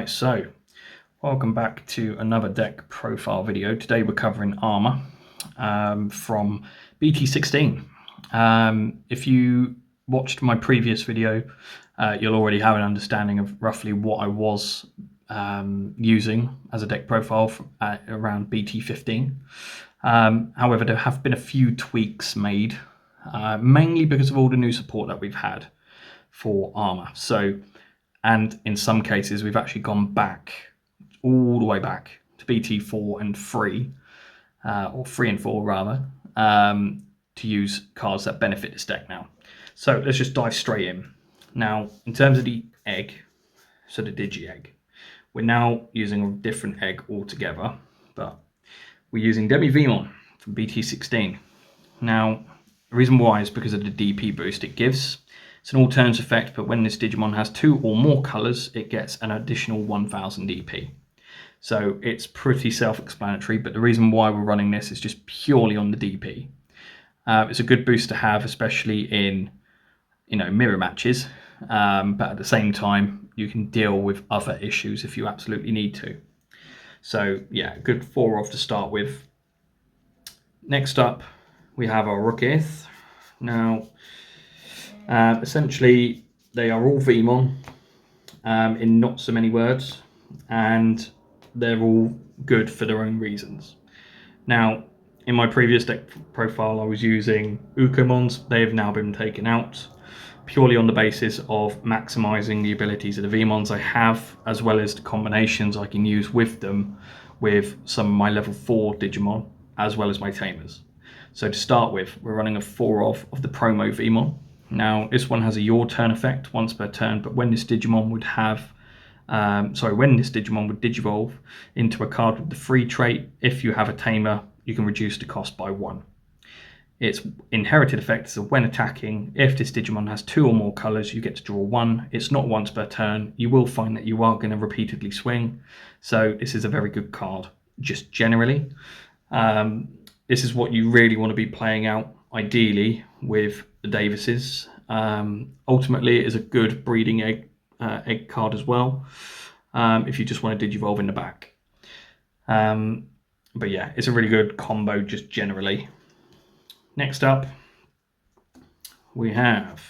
Right, so welcome back to another deck profile video. Today we're covering Armor from BT16. If you watched my previous video, you'll already have an understanding of roughly what I was using as a deck profile around BT15. However, there have been a few tweaks made, mainly because of all the new support that we've had for Armor. And in some cases, we've actually gone back, all the way back to BT4 and 3, or 3 and 4 rather, to use cards that benefit this deck now. So let's just dive straight in. Now, in terms of the egg, so the Digi-Egg, we're now using a different egg altogether, but we're using Numemon from BT16. Now, the reason why is because of the DP boost it gives. It's an alternative effect, but when this Digimon has 2 or more colours, it gets an additional 1000 DP. So it's pretty self-explanatory, but the reason why we're running this is just purely on the DP. It's a good boost to have, especially in mirror matches, but at the same time, you can deal with other issues if you absolutely need to. So yeah, good 4-off to start with. Next up, we have our Rookies. Now, essentially, they are all Vmon in not so many words, and they're all good for their own reasons. Now, in my previous deck profile, I was using Ukomons. They have now been taken out, purely on the basis of maximizing the abilities of the Vmons I have, as well as the combinations I can use with them with some of my level 4 Digimon, as well as my Tamers. So to start with, we're running a 4-off of the promo Vmon. Now, this one has a your turn effect once per turn, but when this Digimon would digivolve into a card with the free trait, if you have a tamer, you can reduce the cost by 1. Its inherited effect is that when attacking, if this Digimon has 2 or more colours, you get to draw 1. It's not once per turn. You will find that you are going to repeatedly swing, so this is a very good card, just generally. This is what you really want to be playing out, ideally, with the Davises. Ultimately, it is a good breeding egg card as well, if you just want to digivolve in the back. But yeah, it's a really good combo just generally. Next up, we have,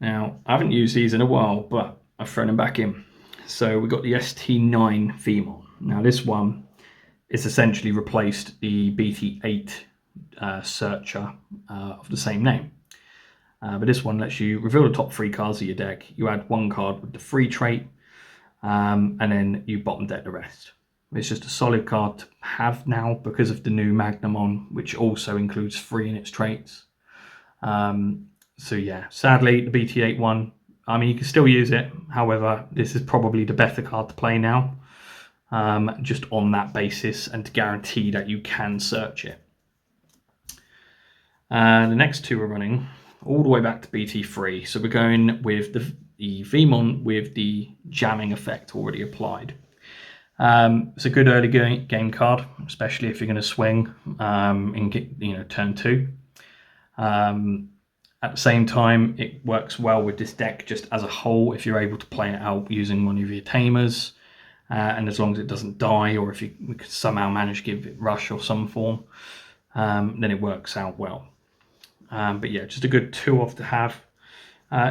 now I haven't used these in a while, but I've thrown them back in. So we've got the ST9 Vmon. Now this one is essentially replaced the BT8 searcher of the same name. But this one lets you reveal the top 3 cards of your deck. You add 1 card with the free trait, and then you bottom deck the rest. It's just a solid card to have now because of the new Magnamon, which also includes 3 in its traits. So yeah, sadly, the BT8 one, I mean, you can still use it. However, this is probably the better card to play now, just on that basis, and to guarantee that you can search it. The next 2 we're running all the way back to BT3. So we're going with the Vmon with the jamming effect already applied. It's a good early game card, especially if you're going to swing in turn 2. At the same time, it works well with this deck just as a whole if you're able to play it out using one of your Tamers, and as long as it doesn't die, or if you could somehow manage to give it rush or some form, then it works out well. But yeah, just a good 2-off to have,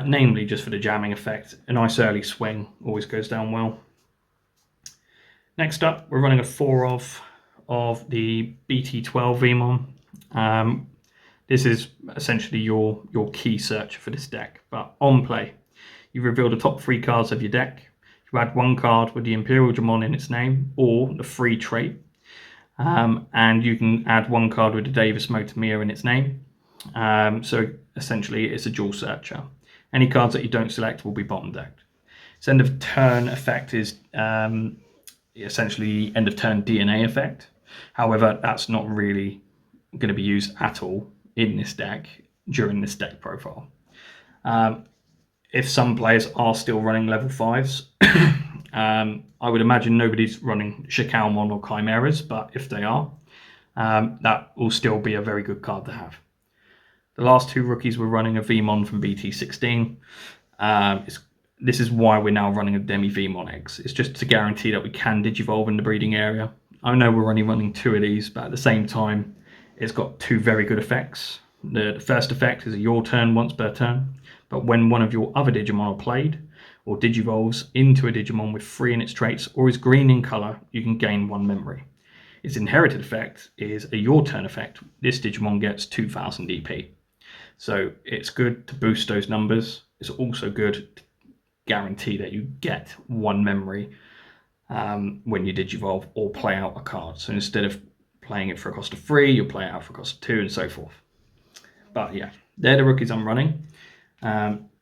namely just for the jamming effect. A nice early swing always goes down well. Next up, we're running a 4-off of the BT12 Vmon. This is essentially your key searcher for this deck. But on play, you reveal the top 3 cards of your deck. You add 1 card with the Imperial Dramon in its name, or the free trait. And you can add 1 card with the Davis Motomia in its name. So essentially, it's a dual searcher. Any cards that you don't select will be bottom decked. Its end of turn effect is essentially end of turn DNA effect. However, that's not really going to be used at all in this deck during this deck profile. If some players are still running level 5s, I would imagine nobody's running Shikalmon or Chimeras, but if they are, that will still be a very good card to have. The last 2 rookies were running a Vmon from BT16. this is why we're now running a Numemon-X. It's just to guarantee that we can digivolve in the breeding area. I know we're only running 2 of these, but at the same time, it's got 2 very good effects. The first effect is a your turn once per turn, but when one of your other Digimon are played, or digivolves into a Digimon with 3 in its traits, or is green in colour, you can gain 1 memory. Its inherited effect is a your turn effect. This Digimon gets 2000 DP. So it's good to boost those numbers. It's also good to guarantee that you get 1 memory when you digivolve or play out a card. So instead of playing it for a cost of 3, you'll play it out for a cost of 2 and so forth. But yeah, they're the rookies I'm running.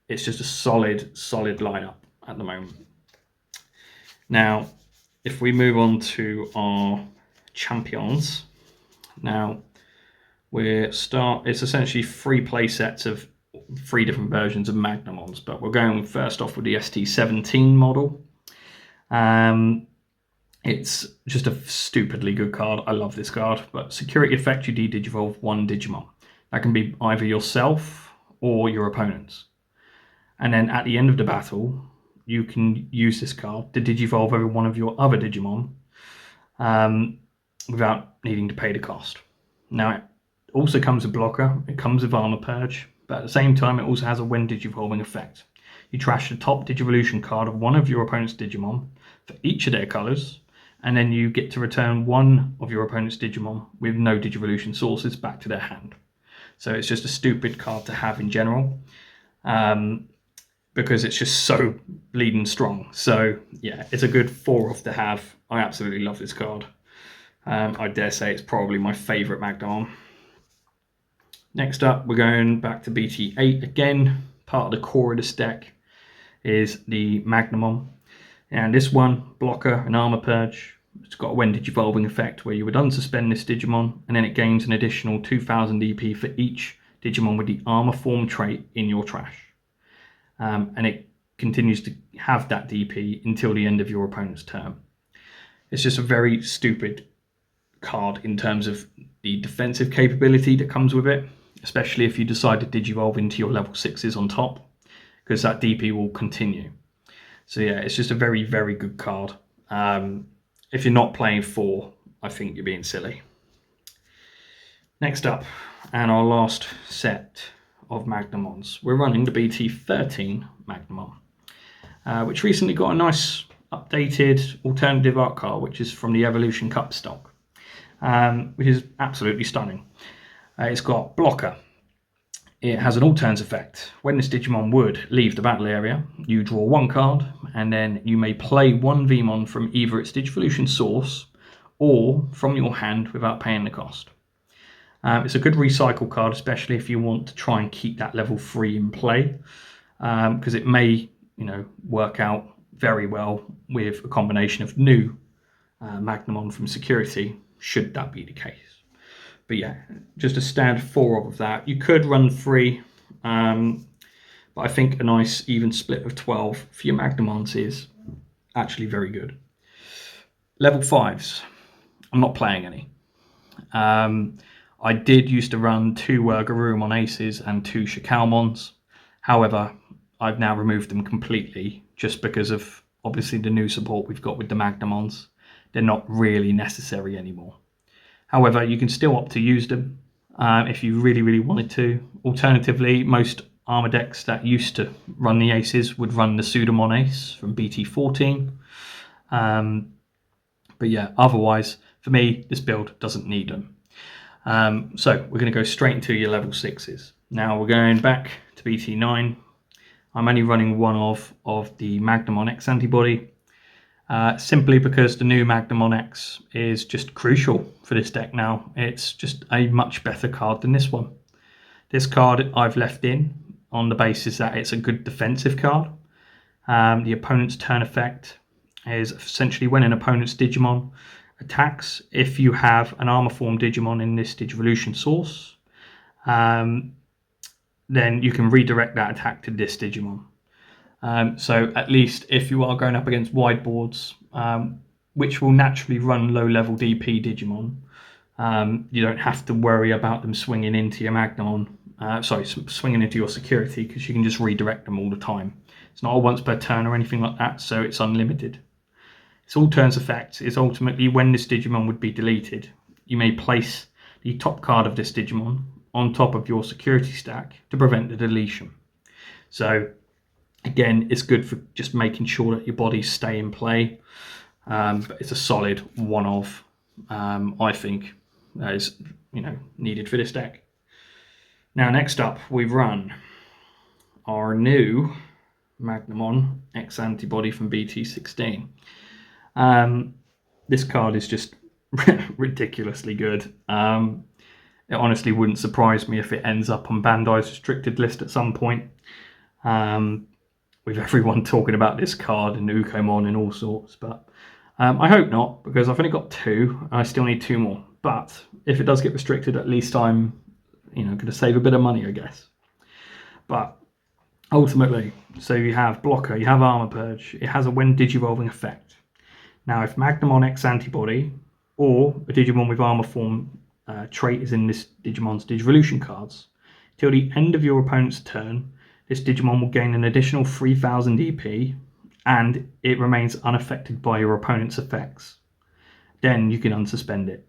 It's just a solid lineup at the moment. Now, if we move on to our champions, now it's essentially 3 play sets of 3 different versions of Magnamons, but we're going first off with the ST17 model. It's just a stupidly good card. I love this card, but security effect, you digivolve 1 Digimon. That can be either yourself or your opponents. And then at the end of the battle, you can use this card to digivolve over one of your other Digimon without needing to pay the cost. Now, it also comes with blocker, it comes with armor purge, but at the same time, it also has a when digivolving effect. You trash the top Digivolution card of one of your opponent's Digimon for each of their colours, and then you get to return 1 of your opponent's Digimon with no Digivolution sources back to their hand. So it's just a stupid card to have in general, because it's just so bleeding strong. So yeah, it's a good 4-off to have. I absolutely love this card. I dare say it's probably my favourite Magnamon. Next up, we're going back to BT8 again. Part of the core of this deck is the Magnamon. And this one, blocker and armor purge. It's got a when digivolving effect where you would unsuspend this Digimon, and then it gains an additional 2000 EP for each Digimon with the armor form trait in your trash. And it continues to have that DP until the end of your opponent's turn. It's just a very stupid card in terms of the defensive capability that comes with it, especially if you decide to digivolve into your level 6s on top, because that DP will continue. So yeah, it's just a very, very good card. If you're not playing 4, I think you're being silly. Next up, and our last set of Magnamons, we're running the BT13 Magnamon, which recently got a nice updated alternative art card, which is from the Evolution Cup stock, which is absolutely stunning. It's got blocker. It has an all turns effect. When this Digimon would leave the battle area, you draw 1 card, and then you may play 1 Vmon from either its Digivolution source or from your hand without paying the cost. It's a good recycle card, especially if you want to try and keep that level 3 in play, because it may, work out very well with a combination of new Magnamon from security, should that be the case. But yeah, just a standard 4 of that. You could run 3, but I think a nice even split of 12 for your Magnamons is actually very good. Level 5s, I'm not playing any. I did used to run 2 Garurumon Aces and 2 Shikalmons. However, I've now removed them completely just because of obviously the new support we've got with the Magnamons. They're not really necessary anymore. However, you can still opt to use them if you really, really wanted to. Alternatively, most armor decks that used to run the Aces would run the Pseudomon Ace from BT14. But yeah, otherwise, for me, this build doesn't need them. So we're going to go straight into your level 6s. Now we're going back to BT9. I'm only running 1 of the Magnamon-X antibody. Simply because the new Magnamon-X is just crucial for this deck now. It's just a much better card than this one. This card I've left in on the basis that it's a good defensive card. The opponent's turn effect is essentially when an opponent's Digimon attacks, if you have an armor form Digimon in this Digivolution source, then you can redirect that attack to this Digimon. So at least if you are going up against wide boards, which will naturally run low level DP Digimon, you don't have to worry about them swinging into your Magnamon, swinging into your security, because you can just redirect them all the time. It's not a once per turn or anything like that, so it's unlimited. Its all turns effect is ultimately when this Digimon would be deleted, you may place the top card of this Digimon on top of your security stack to prevent the deletion. So again, it's good for just making sure that your bodies stay in play, but it's a solid one of, I think, that is needed for this deck. Now next up, we've run our new Magnamon-X antibody from BT16. This card is just ridiculously good. It honestly wouldn't surprise me if it ends up on Bandai's restricted list at some point. With everyone talking about this card and Numemon and all sorts, but I hope not, because I've only got 2 and I still need 2 more. But if it does get restricted, at least I'm going to save a bit of money, I guess. But ultimately, so you have blocker, you have armor purge, it has a when digivolving effect. Now if Magnamon-X antibody or a Digimon with armor form trait is in this Digimon's Digivolution cards, till the end of your opponent's turn, this Digimon will gain an additional 3000 EP and it remains unaffected by your opponent's effects. Then you can unsuspend it.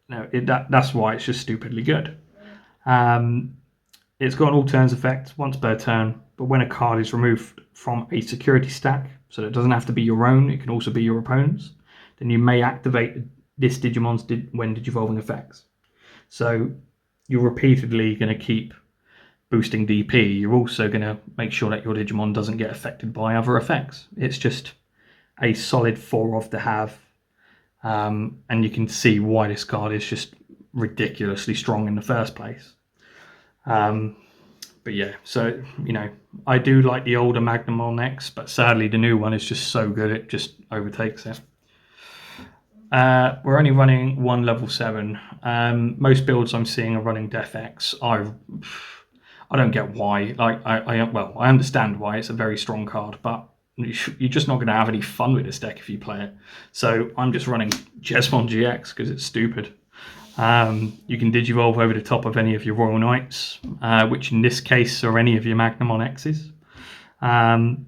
Now that's why it's just stupidly good. It's got an all turns effect once per turn, but when a card is removed from a security stack, so it doesn't have to be your own, it can also be your opponent's, then you may activate this Digimon's when digivolving effects. So you're repeatedly going to keep boosting DP. You're also going to make sure that your Digimon doesn't get affected by other effects. It's just a solid 4 of to have, and you can see why this card is just ridiculously strong in the first place. But yeah, so I do like the older Magnamon-X, but sadly the new one is just so good it just overtakes it. We're only running 1 level 7. Most builds I'm seeing are running Def X. I don't get why. I understand why. It's a very strong card, but you're just not going to have any fun with this deck if you play it. So I'm just running Jesmon GX because it's stupid. You can Digivolve over the top of any of your Royal Knights, which in this case are any of your Magnamon-X's. And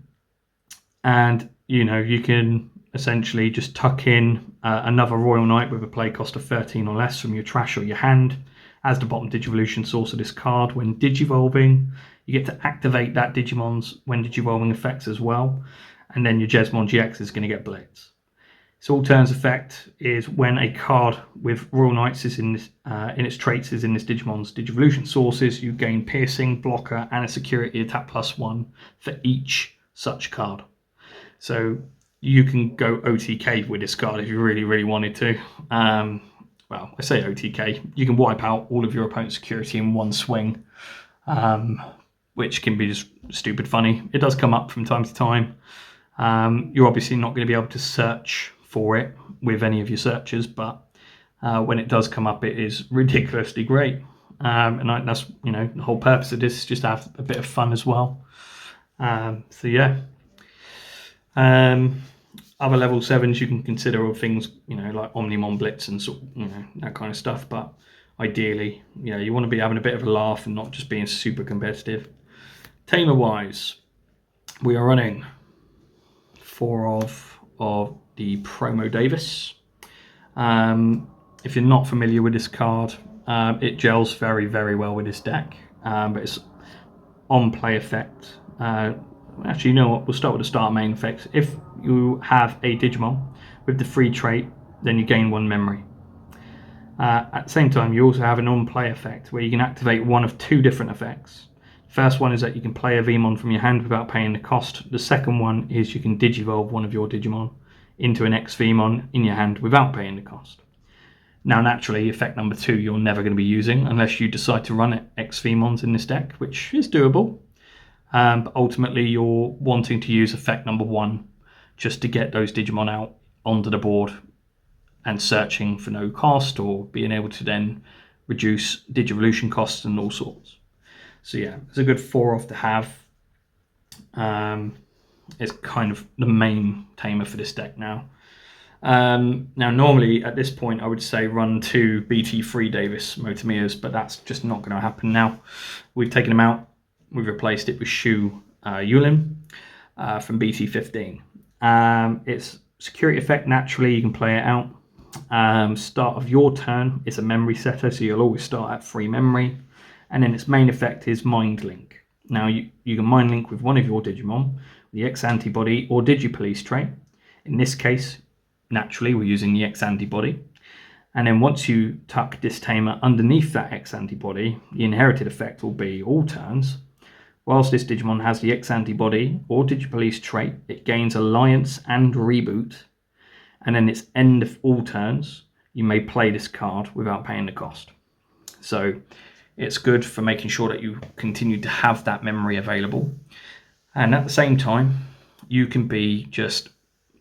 you can essentially just tuck in another Royal Knight with a play cost of 13 or less from your trash or your hand as the bottom Digivolution source of this card. When Digivolving, you get to activate that Digimon's when Digivolving effects as well, and then your Jesmon GX is going to get Blitz. Its all turns effect is when a card with Royal Knights is in its traits is in this Digimon's Digivolution sources, you gain Piercing, Blocker, and a Security attack +1 for each such card. So you can go OTK with this card if you really, really wanted to. Well, I say OTK. You can wipe out all of your opponent's security in one swing, which can be just stupid funny. It does come up from time to time. You're obviously not going to be able to search for it with any of your searches, but when it does come up, it is ridiculously great. And that's the whole purpose of this is just to have a bit of fun as well. So yeah. Other level 7s you can consider all things, like Omnimon Blitz and that kind of stuff. But ideally, you want to be having a bit of a laugh and not just being super competitive. Tamer wise, we are running 4 of the Promo Davis. If you're not familiar with this card, it gels very, very well with this deck. But it's on play effect. Actually, you know what? We'll start with the start main effects. If you have a Digimon with the free trait, then you gain 1 memory. At the same time, you also have an on-play effect where you can activate one of 2 different effects. The first one is that you can play a Vmon from your hand without paying the cost. The second one is you can Digivolve one of your Digimon into an X Vmon in your hand without paying the cost. Now, naturally, effect number 2 you're never going to be using unless you decide to run X Vmons in this deck, which is doable. But ultimately you're wanting to use effect number 1 just to get those Digimon out onto the board and searching for no cost, or being able to then reduce Digivolution costs and all sorts. So yeah, it's a good 4 off to have. It's kind of the main tamer for this deck now. Now normally at this point I would say run 2 BT3 Davis Motomiyas, but that's just not going to happen now. We've taken them out. We've replaced it with Shu Yulin from BT15. It's security effect. Naturally, you can play it out. Start of your turn is a memory setter, so you'll always start at 3 memory. And then its main effect is Mind Link. Now, you can Mind Link with one of your Digimon, the X antibody or Digi-Police trait. In this case, naturally, we're using the X antibody. And then once you tuck Distamer underneath that X antibody, the inherited effect will be all turns. Whilst this Digimon has the X antibody or Digi-Police trait, it gains Alliance and Reboot. And then its end of all turns, you may play this card without paying the cost. So it's good for making sure that you continue to have that memory available. And at the same time, you can be just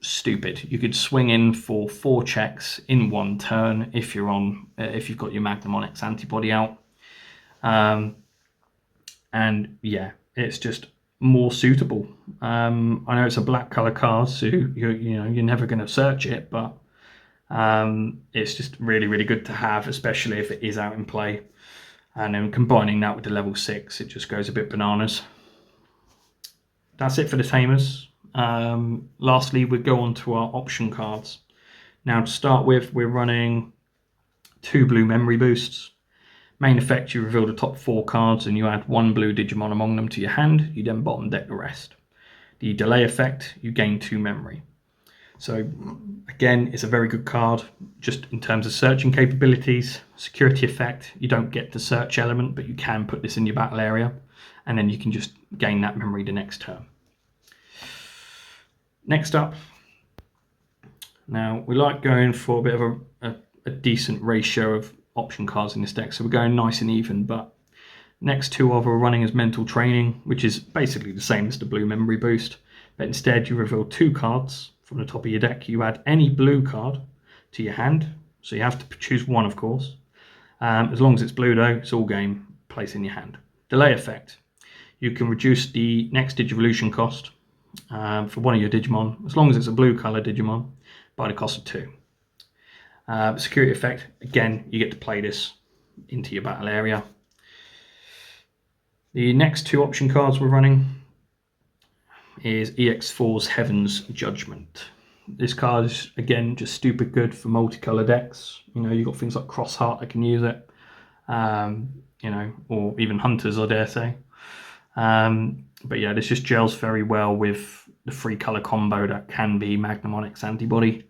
stupid. You could swing in for 4 checks in 1 turn if you're on, if you've got your Magnamon-X antibody out. And yeah, it's just more suitable. I know it's a black color card, so you're never going to search it, but it's just really good to have, especially if it is out in play. And then combining that with the level 6, it just goes a bit bananas. That's it for the tamers. Lastly, we go on to our option cards. Now, to start with, we're running 2 blue memory boosts. Main effect, you reveal the top 4 cards and you add 1 blue Digimon among them to your hand. You then bottom deck the rest. The delay effect, you gain 2 memory. So again, it's a very good card just in terms of searching capabilities. Security effect, you don't get the search element, but you can put this in your battle area and then you can just gain that memory the next turn. Next up, now we like going for a bit of a decent ratio of option cards in this deck, so we're going nice and even, but next 2 of are running as mental training, which is basically the same as the blue memory boost, but instead you reveal 2 cards from the top of your deck. You add any blue card to your hand, so you have to choose 1, of course. As long as it's blue though, it's all game, place in your hand. Delay effect, you can reduce the next Digivolution cost for one of your Digimon, as long as it's a blue color Digimon, by the cost of 2. Security effect, again, you get to play this into your battle area. The next 2 option cards we're running is EX4's Heaven's Judgment. This card is, again, just stupid good for multicolor decks. You know, you've got things like Crossheart that can use it, you know, or even Hunters, I dare say. But yeah, this just gels very well with the 3 color combo that can be Magnamon-X antibody.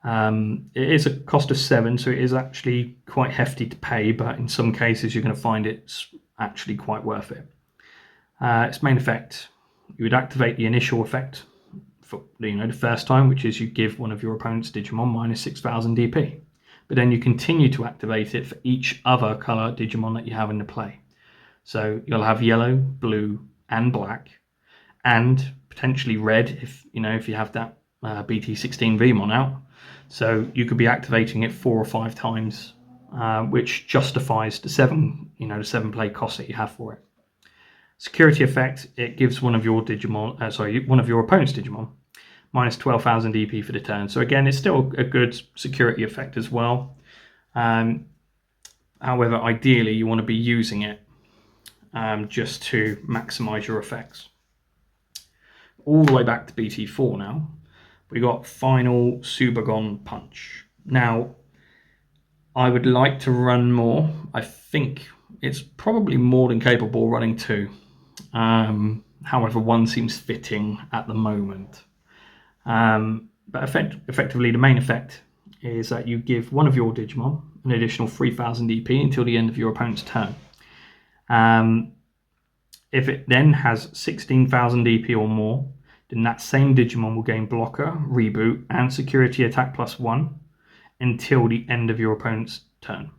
It is a cost of 7, so it is actually quite hefty to pay, but in some cases you're going to find it's actually quite worth it. Its main effect, you would activate the initial effect for the first time, which is you give one of your opponent's Digimon minus 6,000 DP. But then you continue to activate it for each other color Digimon that you have in the play. So you'll have yellow, blue, and black, and potentially red if you have that BT16 Vmon out. So you could be activating it 4 or 5 times, which justifies the 7 play cost that you have for it. Security effect, it gives one of your Digimon, one of your opponent's Digimon minus 12,000 DP for the turn. So again, it's still a good security effect as well. However, ideally you want to be using it just to maximize your effects. All the way back to BT4 now, we got Final Subagon Punch. Now, I would like to run more. I think it's probably more than capable running 2. However, 1 seems fitting at the moment. But effectively, the main effect is that you give one of your Digimon an additional 3,000 DP until the end of your opponent's turn. If it then has 16,000 DP or more, then that same Digimon will gain Blocker, Reboot, and Security Attack +1 until the end of your opponent's turn.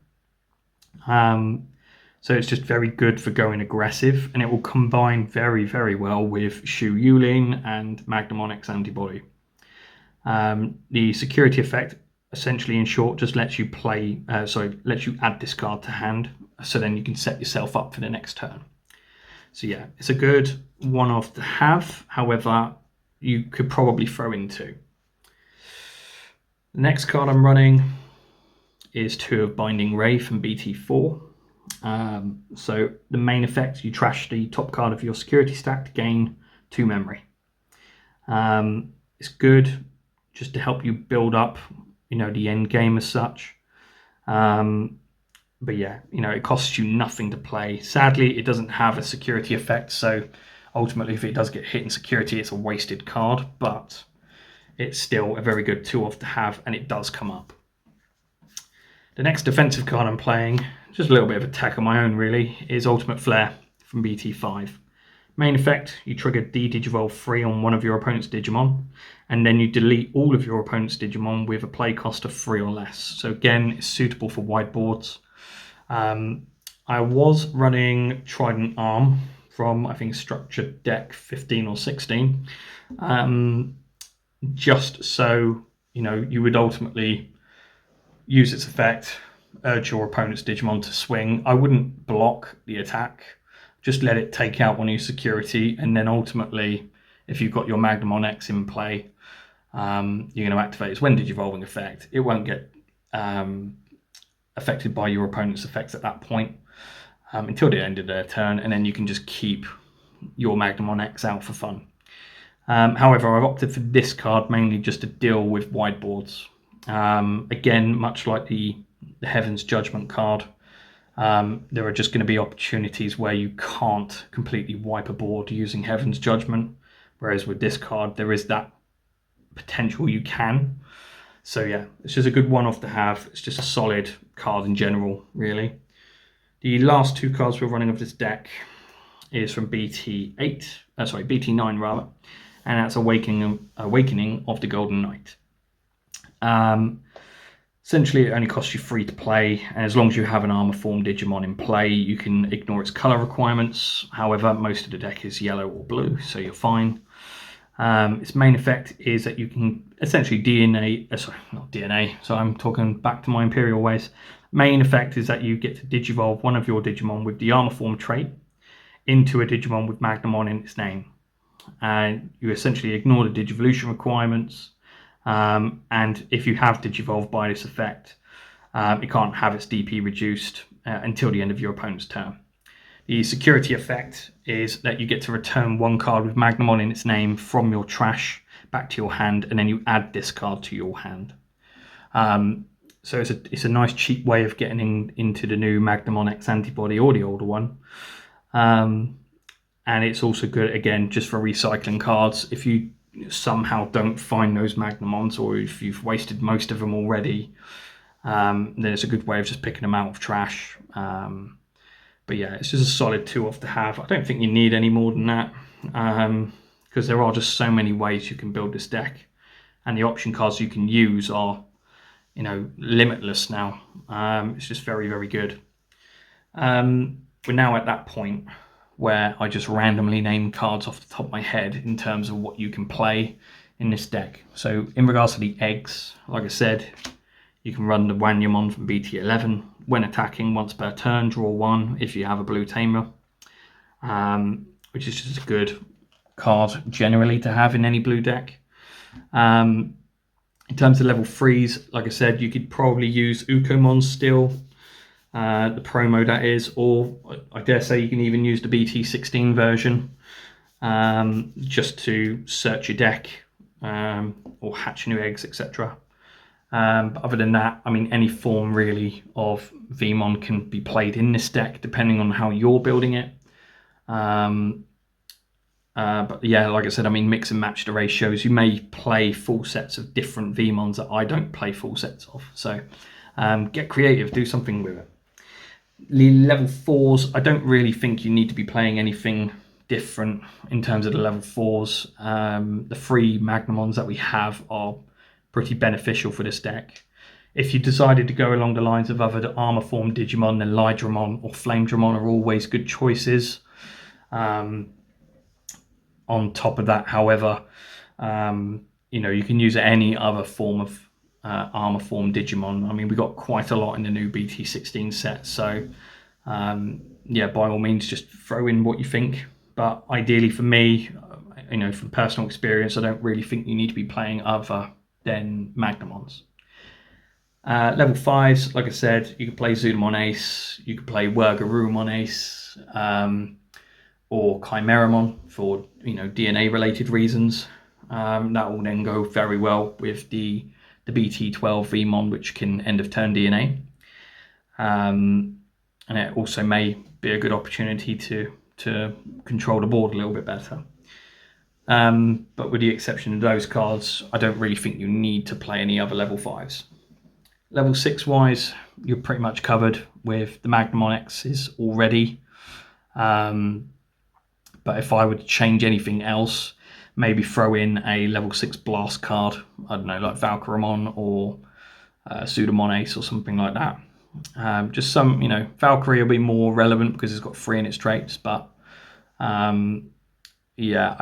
So it's just very good for going aggressive, and it will combine very well with Shu Yulin and Magnamon-X antibody. The security effect, essentially in short, just lets you lets you add this card to hand, so then you can set yourself up for the next turn. So yeah, it's a good one-off to have. However, you could probably throw in 2. The next card I'm running is 2 of Binding Ray from BT4. So the main effect, you trash the top card of your security stack to gain 2 memory. It's good just to help you build up, the end game as such. But yeah, it costs you nothing to play. Sadly, it doesn't have a security effect, so ultimately if it does get hit in security, it's a wasted card, but it's still a very good 2-off to have, and it does come up. The next defensive card I'm playing, just a little bit of attack on my own really, is Ultimate Flare from BT5. Main effect, you trigger D-Digivolve 3 on one of your opponent's Digimon, and then you delete all of your opponent's Digimon with a play cost of 3 or less. So again, it's suitable for wide boards. I was running Trident Arm from, I think, Structured Deck 15 or 16, just so, you would ultimately use its effect, urge your opponent's Digimon to swing. I wouldn't block the attack, just let it take out one of your security, and then ultimately, if you've got your Magnamon-X in play, you're going to activate its when Digivolving effect. It won't get affected by your opponent's effects at that point until the end of their turn, and then you can just keep your Magnamon-X out for fun. However, I've opted for this card mainly just to deal with wide boards. Again, much like the Heaven's Judgment card, there are just going to be opportunities where you can't completely wipe a board using Heaven's Judgment, whereas with this card there is that potential you can. So yeah, it's just a good one-off to have. It's just a solid card in general, really. The last 2 cards we're running of this deck is from BT9 rather, and that's Awakening of the Golden Knight. Essentially, it only costs you 3 to play, and as long as you have an Armor Form Digimon in play, you can ignore its color requirements. However, most of the deck is yellow or blue, so you're fine. Its main effect is that you can essentially I'm talking back to my Imperial ways. Main effect is that you get to Digivolve one of your Digimon with the Armor Form trait into a Digimon with Magnamon in its name. And you essentially ignore the Digivolution requirements. And if you have Digivolve by this effect, it can't have its DP reduced until the end of your opponent's turn. The security effect is that you get to return 1 card with Magnamon in its name from your trash back to your hand, and then you add this card to your hand. So it's a nice cheap way of getting into the new Magnamon-X antibody or the older one. And it's also good, again, just for recycling cards. If you somehow don't find those Magnamons, or if you've wasted most of them already, then it's a good way of just picking them out of trash. But yeah, it's just a solid 2-off to have. I don't think you need any more than that, because there are just so many ways you can build this deck, and the option cards you can use are, limitless now. It's just very, very good. We're now at that point where I just randomly name cards off the top of my head in terms of what you can play in this deck. So in regards to the eggs, like I said, you can run the Wanyamon from BT11. When attacking once per turn, draw 1 if you have a blue tamer, which is just a good card generally to have in any blue deck. In terms of level 3s, like I said, you could probably use Ukomon still, the promo that is, or I dare say you can even use the BT16 version just to search your deck or hatch new eggs, etc. But other than that, I mean, any form really of Vmon can be played in this deck depending on how you're building it. But yeah, like I said, I mean, mix and match the ratios. You may play full sets of different Vmons that I don't play full sets of. So get creative, do something with it. The level 4s, I don't really think you need to be playing anything different in terms of the level 4s. The 3 Magnamons that we have are pretty beneficial for this deck. If you decided to go along the lines of other Armor Form Digimon, then Lydramon or Flamedramon are always good choices. On top of that, however, you can use any other form of Armor Form Digimon. I mean, we got quite a lot in the new BT16 set, so yeah, by all means, just throw in what you think. But ideally for me, from personal experience, I don't really think you need to be playing other than Magnamons. Level 5s, like I said, you could play Numemon-X, you could play Wurgarurumon-X, or Chimeramon for DNA related reasons. That will then go very well with the BT12 Vmon, which can end of turn DNA. And it also may be a good opportunity to control the board a little bit better. But with the exception of those cards, I don't really think you need to play any other level 5s. Level 6 wise, you're pretty much covered with the Magnamon-X's already. But if I would change anything else, maybe throw in a level 6 blast card, I don't know, like Valkyramon or Pseudomon-Ace or something like that. Just some, Valkyrie will be more relevant because it's got 3 in its traits, but yeah,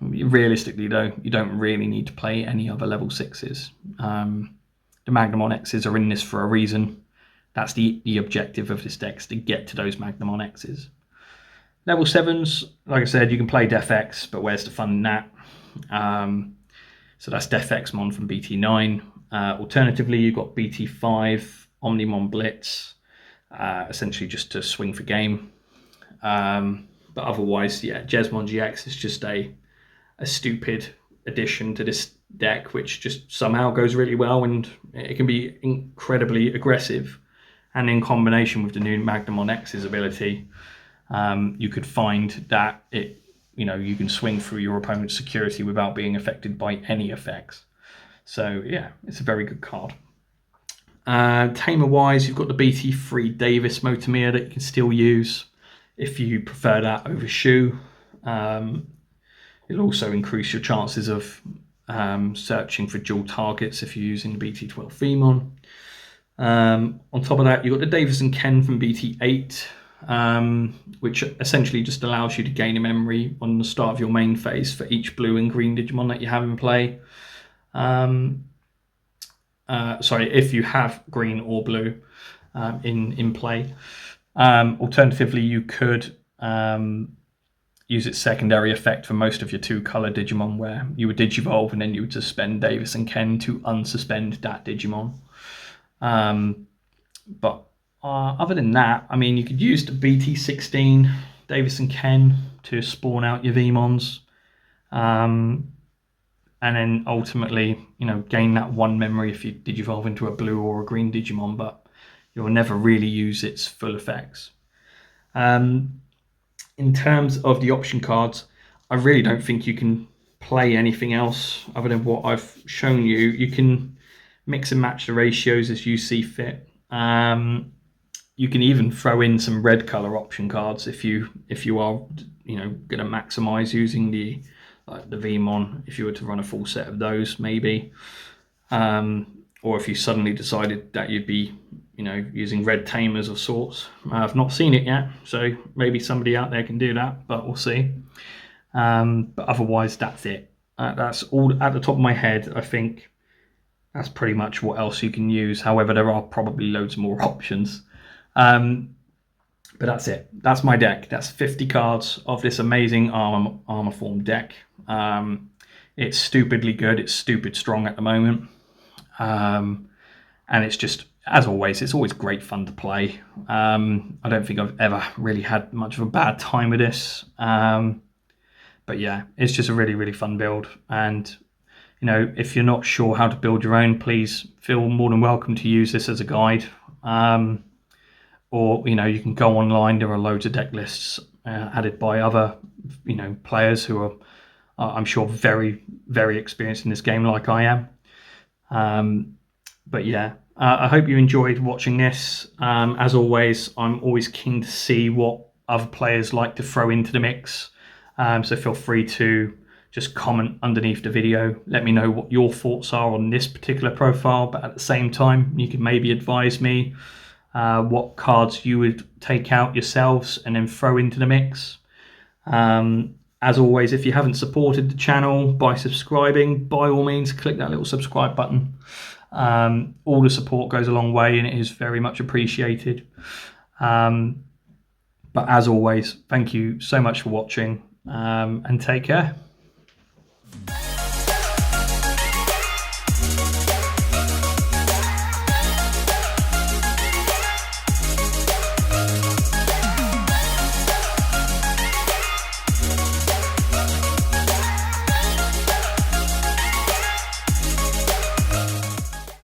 realistically though, you don't really need to play any other level 6s. The Magnamon-X's are in this for a reason. That's the objective of this deck, is to get to those Magnamon-X's. Level 7s, like I said, you can play Def X, but where's the fun in that? So that's Def Xmon from BT9. Alternatively, you've got BT5, Omnimon Blitz, essentially just to swing for game. But otherwise, yeah, Jesmon GX is just a stupid addition to this deck, which just somehow goes really well, and it can be incredibly aggressive. And in combination with the new Magnamon-X's ability, you could find that you can swing through your opponent's security without being affected by any effects. So yeah, it's a very good card. Tamer wise, you've got the BT3 Davis Motomia that you can still use if you prefer that over Shu. It'll also increase your chances of searching for dual targets if you're using the BT12 Vmon. On top of that, you've got the Davis and Ken from BT8, which essentially just allows you to gain a memory on the start of your main phase for each blue and green Digimon that you have in play. Sorry, if you have green or blue in play. Alternatively, you could use its secondary effect for most of your 2-color Digimon, where you would Digivolve and then you would suspend Davis and Ken to unsuspend that Digimon. But other than that, I mean, you could use the BT16 Davis and Ken to spawn out your Vmons, and then ultimately, gain that 1 memory if you Digivolve into a blue or a green Digimon, but you'll never really use its full effects. In terms of the option cards, I really don't think you can play anything else other than what I've shown you. You can mix and match the ratios as you see fit. You can even throw in some red color option cards if you are going to maximize using the Vmon, if you were to run a full set of those maybe, or if you suddenly decided that you'd be using red tamers of sorts. I've not seen it yet, so maybe somebody out there can do that, but we'll see. But otherwise, that's it. That's all at the top of my head. I think that's pretty much what else you can use. However, there are probably loads more options. But that's it. That's my deck. That's 50 cards of this amazing armor form deck. It's stupidly good. It's stupid strong at the moment. And it's just, as always, it's always great fun to play. I don't think I've ever really had much of a bad time with this. But yeah, it's just a really, really fun build. And, if you're not sure how to build your own, please feel more than welcome to use this as a guide. Or, you can go online. There are loads of deck lists added by other, players who are, I'm sure, very, very experienced in this game like I am. But yeah, I hope you enjoyed watching this. As always, I'm always keen to see what other players like to throw into the mix. So feel free to just comment underneath the video. Let me know what your thoughts are on this particular profile, but at the same time, you can maybe advise me what cards you would take out yourselves and then throw into the mix. As always, if you haven't supported the channel by subscribing, by all means, click that little subscribe button. All the support goes a long way and it is very much appreciated. But as always, thank you so much for watching, and take care.